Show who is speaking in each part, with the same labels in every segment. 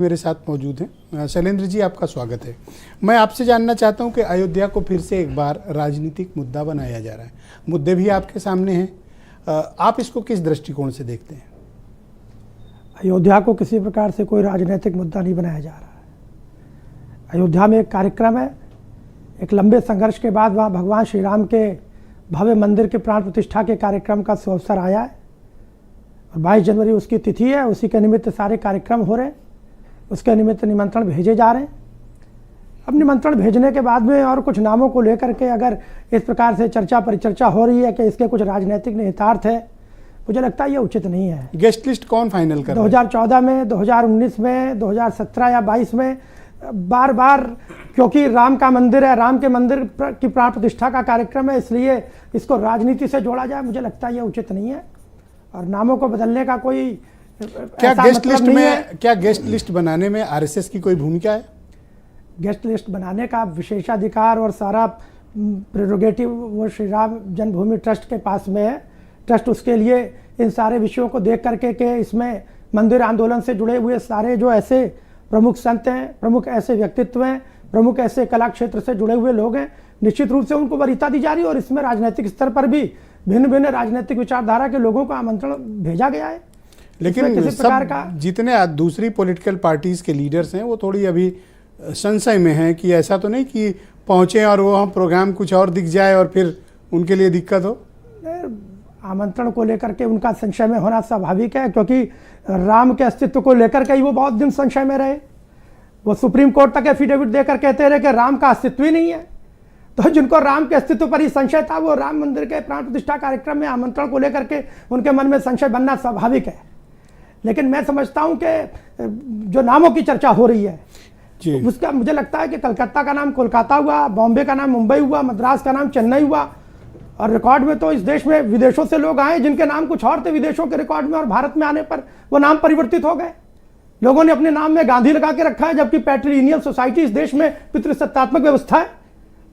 Speaker 1: मेरे साथ मौजूद हैं। शैलेंद्र जी, आपका स्वागत है। मैं आपसे जानना चाहता हूं कि अयोध्या को फिर से एक बार राजनीतिक मुद्दा बनाया जा रहा है। मुद्दे भी आपके सामने हैं, आप इसको किस दृष्टिकोण से देखते हैं?
Speaker 2: अयोध्या को किसी प्रकार से कोई राजनीतिक मुद्दा नहीं बनाया जा रहा है। अयोध्या में एक कार्यक्रम है, एक लंबे संघर्ष के बाद वहाँ भगवान श्री राम के भव्य मंदिर के प्राण प्रतिष्ठा के कार्यक्रम का अवसर आया है और 22 जनवरी उसकी तिथि है। उसी के निमित्त सारे कार्यक्रम हो रहे हैं, उसके निमित्त निमंत्रण भेजे जा रहे हैं। अब निमंत्रण भेजने के बाद में और कुछ नामों को लेकर के अगर इस प्रकार से चर्चा परिचर्चा हो रही है कि इसके कुछ राजनीतिक निहितार्थ है, मुझे लगता है ये उचित नहीं है।
Speaker 1: गेस्ट लिस्ट कौन फाइनल कर रहा है?
Speaker 2: 2014 में, 2019 में, 2017 या 22 में बार बार, क्योंकि राम का मंदिर है, राम के मंदिर की प्राण प्रतिष्ठा का कार्यक्रम है, इसलिए इसको राजनीति से जोड़ा जाए, मुझे लगता है ये उचित नहीं है। और नामों को बदलने का कोई
Speaker 1: क्या गेस्ट लिस्ट बनाने में आरएसएस की कोई भूमिका है?
Speaker 2: गेस्ट लिस्ट बनाने का विशेषाधिकार और सारा प्रेरोगेटिव वो श्री राम जन्मभूमि ट्रस्ट के पास में है। ट्रस्ट उसके लिए इन सारे विषयों को देख करके कि इसमें मंदिर आंदोलन से जुड़े हुए सारे जो ऐसे प्रमुख संत हैं, प्रमुख ऐसे व्यक्तित्व हैं, प्रमुख ऐसे कला क्षेत्र से जुड़े हुए लोग हैं, निश्चित रूप से उनको वरीयता दी जा रही है। और इसमें राजनीतिक स्तर पर भी भिन्न भिन्न राजनीतिक विचारधारा के लोगों को आमंत्रण भेजा गया है।
Speaker 1: लेकिन किसी प्रकार का जितने दूसरी पॉलिटिकल पार्टीज के लीडर्स हैं वो थोड़ी अभी संशय में हैं कि ऐसा तो नहीं कि पहुंचे और वो हम प्रोग्राम कुछ और दिख जाए और फिर उनके लिए दिक्कत हो।
Speaker 2: आमंत्रण को लेकर के उनका संशय में होना स्वाभाविक है, क्योंकि राम के अस्तित्व को लेकर के ही वो बहुत दिन संशय में रहे। वो सुप्रीम कोर्ट तक एफिडेविट देकर कहते रहे कि राम का अस्तित्व ही नहीं है। तो जिनको राम के अस्तित्व पर ही संशय था, वो राम मंदिर के प्राण प्रतिष्ठा कार्यक्रम में आमंत्रण को लेकर के उनके मन में संशय बनना स्वाभाविक है। लेकिन मैं समझता हूं कि जो नामों की चर्चा हो रही है उसका मुझे लगता है कि कलकत्ता का नाम कोलकाता हुआ, बॉम्बे का नाम मुंबई हुआ, मद्रास का नाम चेन्नई हुआ, और रिकॉर्ड में तो इस देश में विदेशों से लोग आए जिनके नाम कुछ और थे विदेशों के रिकॉर्ड में, और भारत में आने पर वो नाम परिवर्तित हो गए। लोगों ने अपने नाम में गांधी लगा के रखा है, जबकि पैट्रिलिनियल सोसाइटी इस देश में पितृसत्तात्मक व्यवस्था है।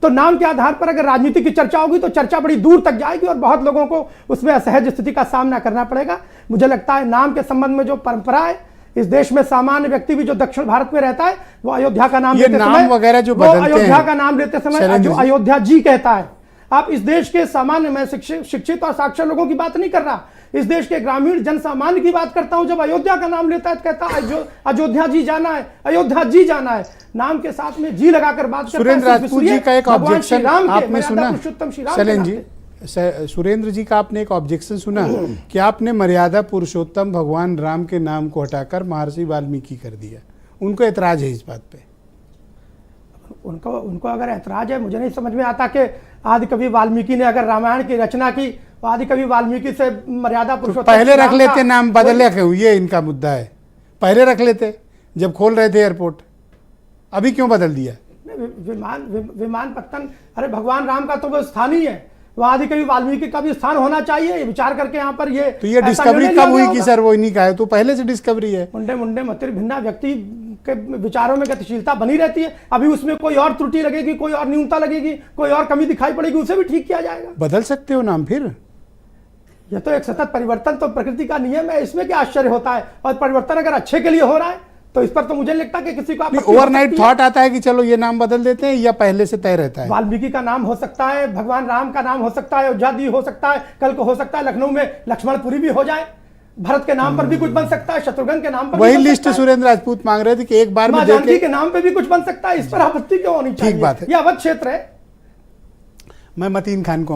Speaker 2: तो नाम के आधार पर अगर राजनीति की चर्चा होगी तो चर्चा बड़ी दूर तक जाएगी और बहुत लोगों को उसमें असहज स्थिति का सामना करना पड़ेगा। मुझे लगता है नाम के संबंध में जो परंपरा है इस देश में, सामान्य व्यक्ति भी जो दक्षिण भारत में रहता है वो अयोध्या का नाम लेते समय
Speaker 1: वगैरह जो
Speaker 2: अयोध्या का नाम लेते समय जो अयोध्या जी कहता है। आप इस देश के सामान्य, मैं शिक्षित और साक्षर लोगों की बात नहीं कर रहा, इस देश के ग्रामीण जन सामान्य की बात करता हूं। जब अयोध्या का नाम लेता है तो कहता है अयोध्या जी जाना है, अयोध्या जी जाना है, नाम के साथ में जी लगाकर बात करता है।
Speaker 1: सुरेंद्र राजपूत जी का एक ऑब्जेक्शन आपने सुना? शैलेंद्र जी, सुरेंद्र जी का आपने एक ऑब्जेक्शन सुना कि आपने मर्यादा पुरुषोत्तम भगवान राम के नाम को हटाकर महर्षि वाल्मीकि कर दिया। उनको ऐतराज है इस बात पे।
Speaker 2: उनको अगर ऐतराज है, मुझे नहीं समझ में आता कि आदि कवि वाल्मीकि ने अगर रामायण की रचना की तो आदि कवि वाल्मीकि से मर्यादा पुरुषोत्तम
Speaker 1: पहले रख लेते, नाम बदले क्यों? ये इनका मुद्दा है। पहले रख लेते जब खोल रहे थे एयरपोर्ट, अभी क्यों बदल दिया?
Speaker 2: विमानपत्तन, अरे भगवान राम का तो वो स्थान ही है, वहाँ आदि कवि वाल्मीकि का भी स्थान होना चाहिए। विचार करके यहाँ पर ये
Speaker 1: तो ये डिस्कवरी कब हुई कि सर वो इन्हीं का है? तो पहले से डिस्कवरी है।
Speaker 2: मुंडे मतिर भिन्ना व्यक्ति के विचारों में गतिशीलता बनी रहती है। अभी उसमें कोई और त्रुटि लगेगी, कोई और न्यूनता लगेगी, कोई और कमी दिखाई पड़ेगी, उसे भी ठीक किया जाएगा।
Speaker 1: बदल सकते हो नाम फिर।
Speaker 2: यह तो एक सतत परिवर्तन तो प्रकृति का नियम है, इसमें क्या आश्चर्य होता है? और परिवर्तन अगर अच्छे के लिए हो रहा है तो इस पर तो मुझे लगता है कि किसी को
Speaker 1: ओवरनाइट थॉट आता है कि चलो ये नाम बदल देते हैं, या पहले से तय रहता है?
Speaker 2: वाल्मीकि का नाम हो सकता है, भगवान राम का नाम हो सकता है, अयोध्या जी हो सकता है, कल को हो सकता है लखनऊ में लक्ष्मणपुरी भी हो जाए, भरत के नाम पर भी कुछ बन सकता है, शत्रुघ्न के नाम पर
Speaker 1: वही लिस्ट सुरेंद्र राजपूत मांग रहे थे कि एक बार में
Speaker 2: जानकी के नाम पे भी कुछ बन सकता है। इस पर आपत्ति क्यों होनी चाहिए?
Speaker 1: ठीक बात है,
Speaker 2: यह अवध क्षेत्र है।
Speaker 1: मैं मतीन खान को